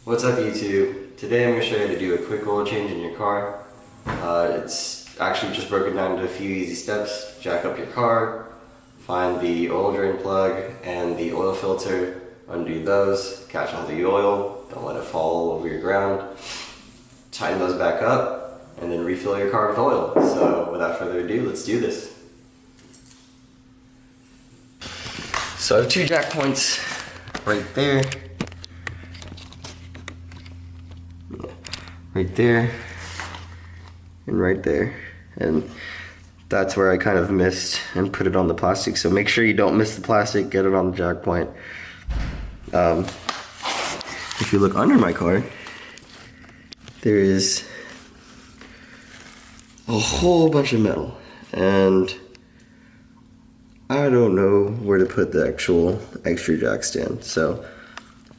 What's up YouTube? Today I'm going to show you how to do a quick oil change in your car. It's actually just broken down into a few easy steps. Jack up your car, find the oil drain plug and the oil filter, undo those, catch all the oil, don't let it fall all over your ground, tighten those back up, and then refill your car with oil. So without further ado, let's do this. So I have two jack points right there. Right there and right there, and that's where I kind of missed and put it on the plastic, so make sure you don't miss the plastic, get it on the jack point. If you look under my car, there is a whole bunch of metal, and I don't know where to put the actual extra jack stand. So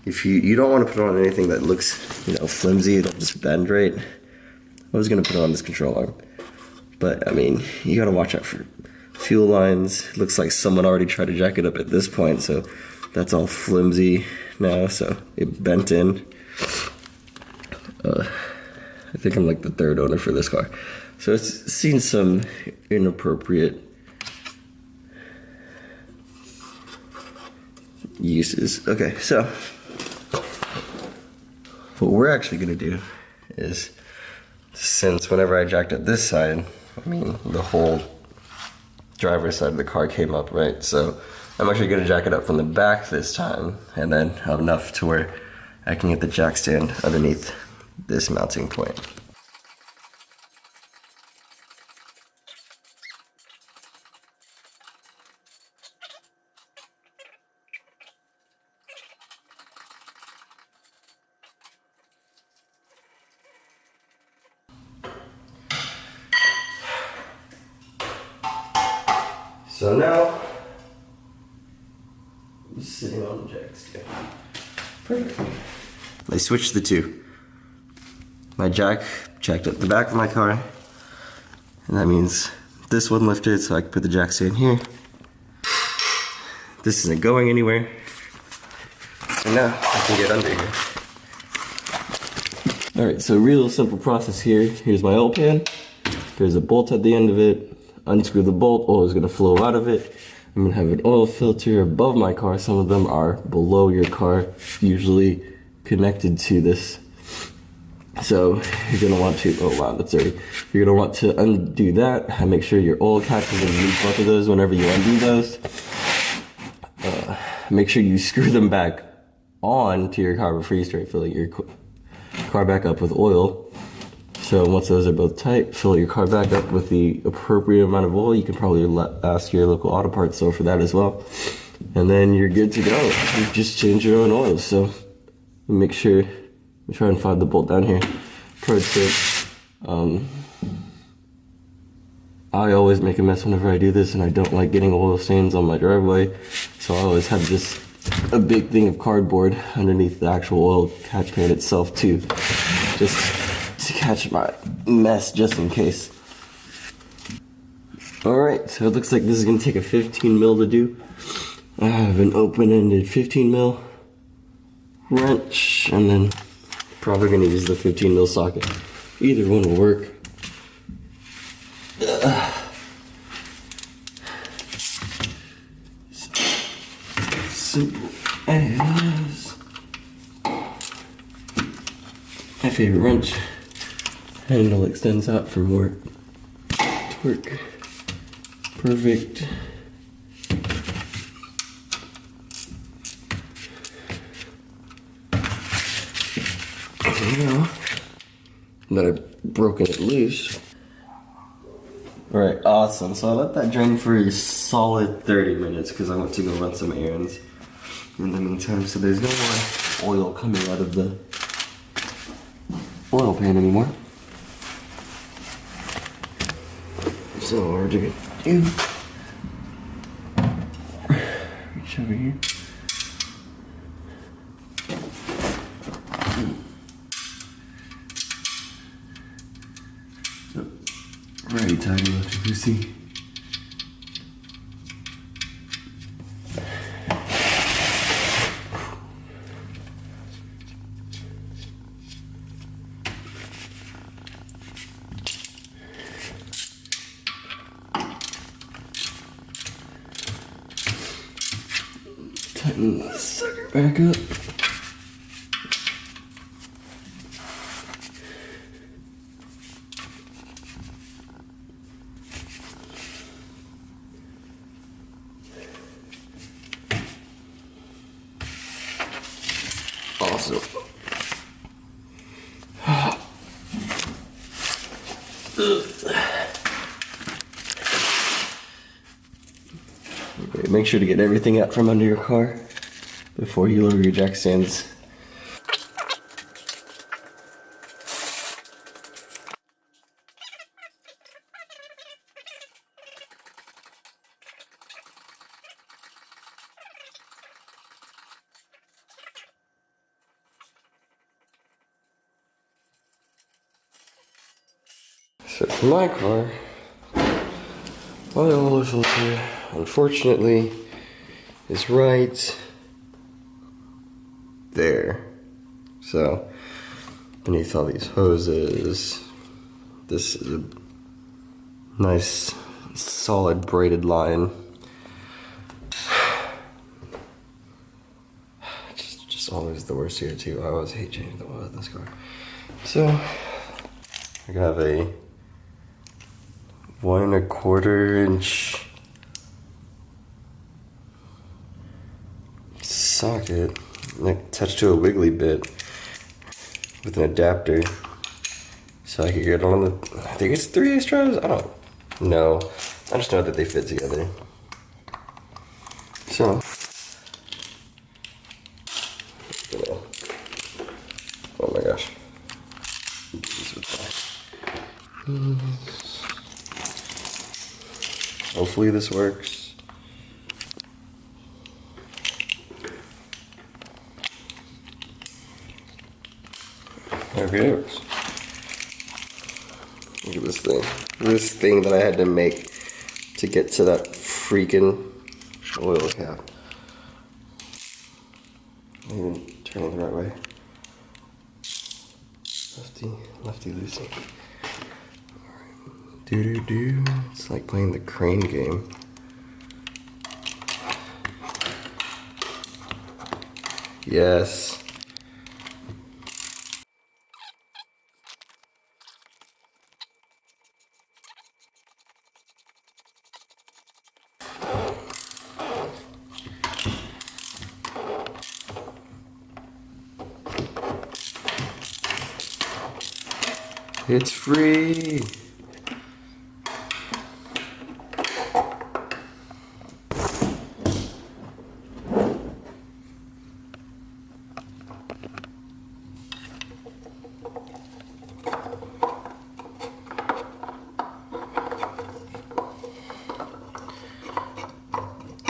if you don't want to put on anything that looks, flimsy, it'll just bend, right? I was gonna put it on this control arm, but I mean, you gotta watch out for fuel lines. It looks like someone already tried to jack it up at this point, so that's all flimsy now, so it bent in. I think I'm like the third owner for this car, so it's seen some inappropriate uses. Okay, so what we're actually gonna do is, since whenever I jacked up this side, I mean the whole driver's side of the car came up, right? So I'm actually gonna jack it up from the back this time, and then have enough to where I can get the jack stand underneath this mounting point. So now, I'm sitting on the jack stand. Perfect. I switched the two. My jack jacked up the back of my car, and that means this one lifted, so I can put the jack stand here. This isn't going anywhere, and now I can get under here. Alright, so real simple process here. Here's my oil pan. There's a bolt at the end of it. Unscrew the bolt, oil is going to flow out of it. I'm going to have an oil filter above my car. Some of them are below your car, usually connected to this. So you're going to want to, oh wow, that's dirty. You're going to want to undo that and make sure your oil catches underneath both of those whenever you undo those. Make sure you screw them back on to your car before you start filling your car back up with oil. So once those are both tight, fill your car back up with the appropriate amount of oil. You can probably ask your local auto parts store for that as well. And then you're good to go. You just change your own oil. So make sure, try and find the bolt down here. Pro tip, I always make a mess whenever I do this, and I don't like getting oil stains on my driveway. So I always have just a big thing of cardboard underneath the actual oil catch pan itself too. Just to catch my mess, just in case. Alright, so it looks like this is going to take a 15 mil to do. I have an open-ended 15 mil wrench, and then probably going to use the 15 mil socket. Either one will work. Simple as my favorite wrench. Handle extends out for more torque. Perfect. Now that I've broken it loose. Alright, awesome. So I let that drain for a solid 30 minutes because I went to go run some errands in the meantime. So there's no more oil coming out of the oil pan anymore. So what we're gonna do, reach over here. So, very tiny left, you see. Sucker back up. Awesome. Okay, make sure to get everything out from under your car before you lower your jack stands. So for my car, my oil filter, unfortunately, is right there. So beneath all these hoses, this is a nice solid braided line. Just always the worst here too. I always hate changing the oil in this car. So I have a 1 1/4 inch socket attached to a wiggly bit with an adapter, so I can get on the, I think it's 3/8 straps. I don't know. I just know that they fit together. So oh my gosh. Hopefully this works. Okay, it works. Look at this thing. This thing that I had to make to get to that freaking oil cap. Not even turning the right way. Lefty loosey. Do. It's like playing the crane game. Yes. It's free.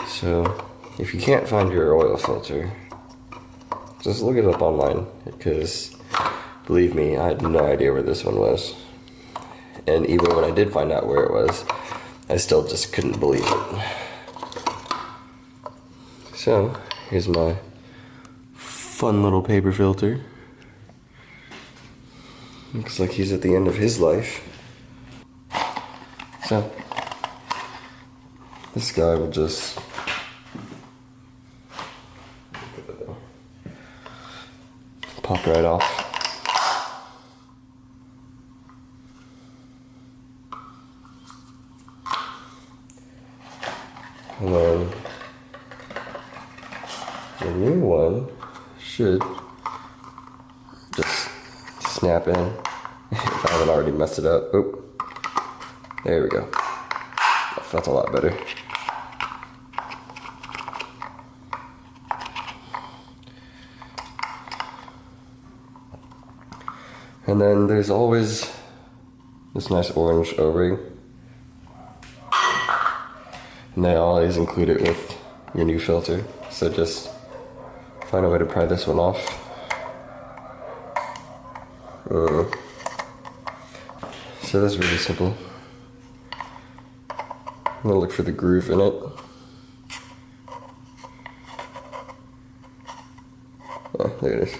So, if you can't find your oil filter, just look it up online, because believe me, I had no idea where this one was. And even when I did find out where it was, I still just couldn't believe it. So, here's my fun little paper filter. Looks like he's at the end of his life. So, this guy will just pop right off. And then the new one should just snap in if I haven't already messed it up. Oh, there we go. That's a lot better. And then there's always this nice orange O-ring. And they always include it with your new filter. So just find a way to pry this one off. So that's really simple. I'm gonna look for the groove in it. Oh, there it is.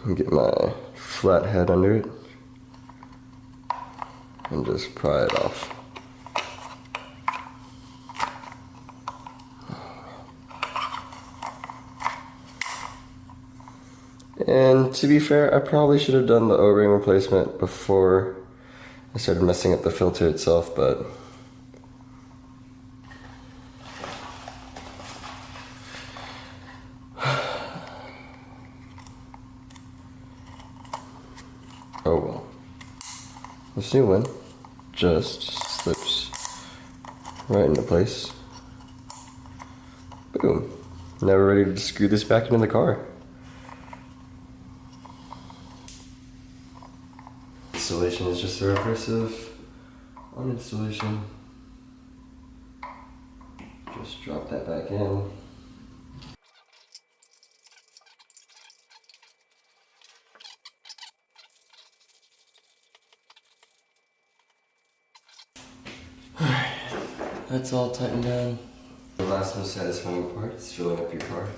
And get my flat head under it and just pry it off. And to be fair, I probably should have done the O-ring replacement before I started messing up the filter itself, but oh well. This new one just slips right into place. Boom. Now we're ready to screw this back into the car. Installation is just the reverse of uninstallation. Just drop that back in. Alright, that's all tightened down. The last most satisfying part is filling up your car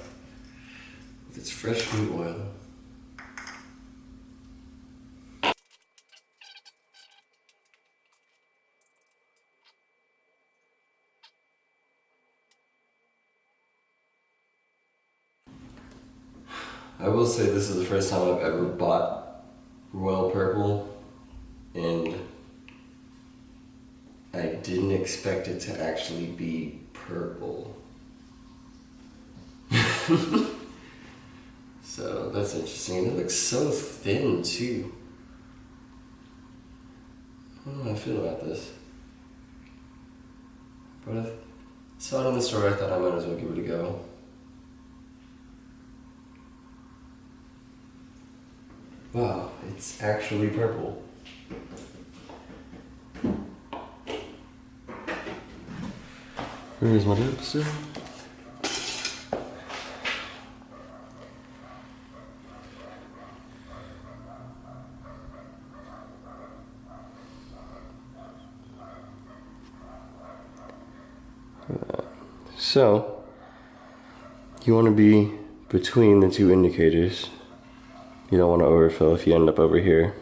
with its fresh new oil. I will say this is the first time I've ever bought royal purple, and I didn't expect it to actually be purple. So that's interesting, and it looks so thin too. I don't know how I feel about this. But I saw it in the store, I thought I might as well give it a go. Wow, it's actually purple. Here's my dipstick. So, you want to be between the two indicators. You don't want to overfill. If you end up over here,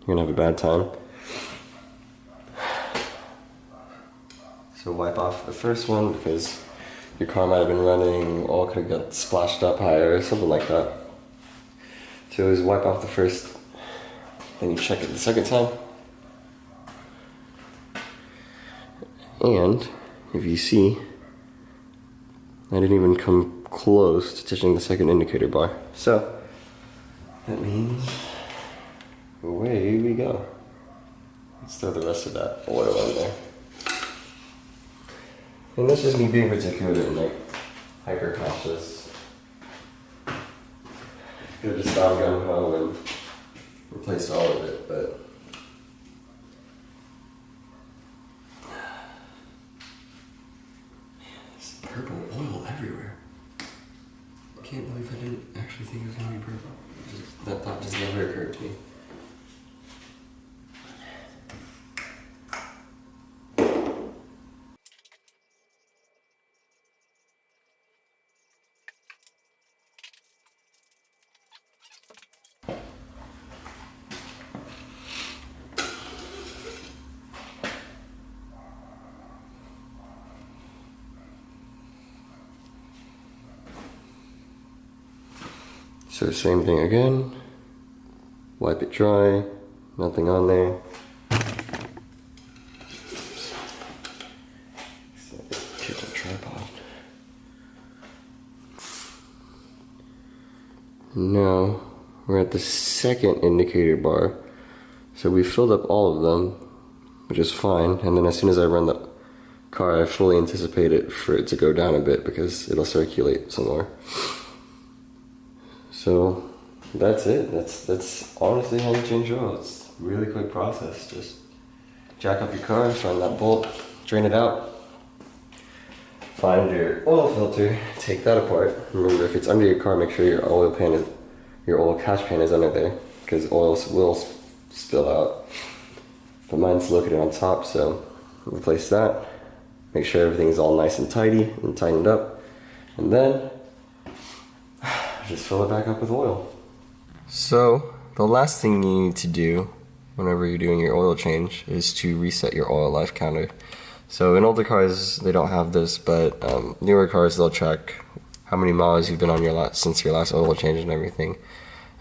you're going to have a bad time. So wipe off the first one because your car might have been running, oil could have got splashed up higher, or something like that. So always wipe off the first, then you check it the second time. And if you see, I didn't even come close to touching the second indicator bar. So that means away we go. Let's throw the rest of that oil in there. And that's just me being particular and like hyper cautious. Could have just gone gung ho and replaced all of it, but there's purple oil everywhere. I can't believe I didn't actually think it was gonna be purple. That thought just never occurred to me. So same thing again, wipe it dry, nothing on there. Kill the tripod. Now we're at the second indicator bar. So we filled up all of them, which is fine. And then as soon as I run the car, I fully anticipate it for it to go down a bit because it'll circulate some more. So that's it. That's honestly how you change oil. It's a really quick process. Just jack up your car, find that bolt, drain it out, find your oil filter, take that apart. Remember, if it's under your car, make sure your oil catch pan is under there because oil will spill out. But mine's located on top, so replace that. Make sure everything's all nice and tidy and tightened up, and then just fill it back up with oil. So the last thing you need to do whenever you're doing your oil change is to reset your oil life counter. So in older cars they don't have this, but newer cars they'll track how many miles you've been on since your last oil change and everything.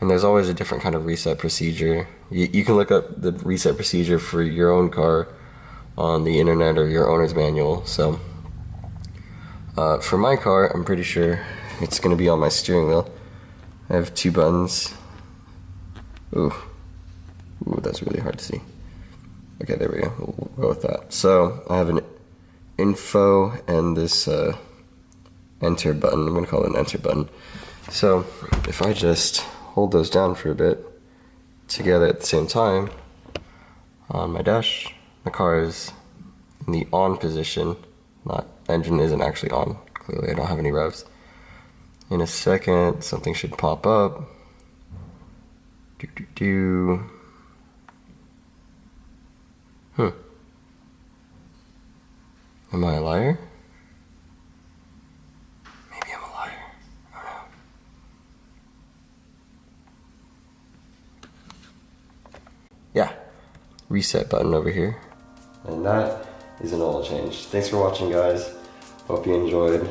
And there's always a different kind of reset procedure. You can look up the reset procedure for your own car on the internet or your owner's manual. So for my car, I'm pretty sure it's going to be on my steering wheel. I have 2 buttons. Ooh, that's really hard to see. Okay, there we go. We'll go with that. So I have an info and this enter button. I'm going to call it an enter button. So if I just hold those down for a bit together at the same time on my dash, the car is in the on position. Engine isn't actually on. Clearly I don't have any revs. In a second something should pop up. Am I a liar? Maybe I'm a liar. I don't know. Yeah, reset button over here. And that is an oil change. Thanks for watching, guys. Hope you enjoyed.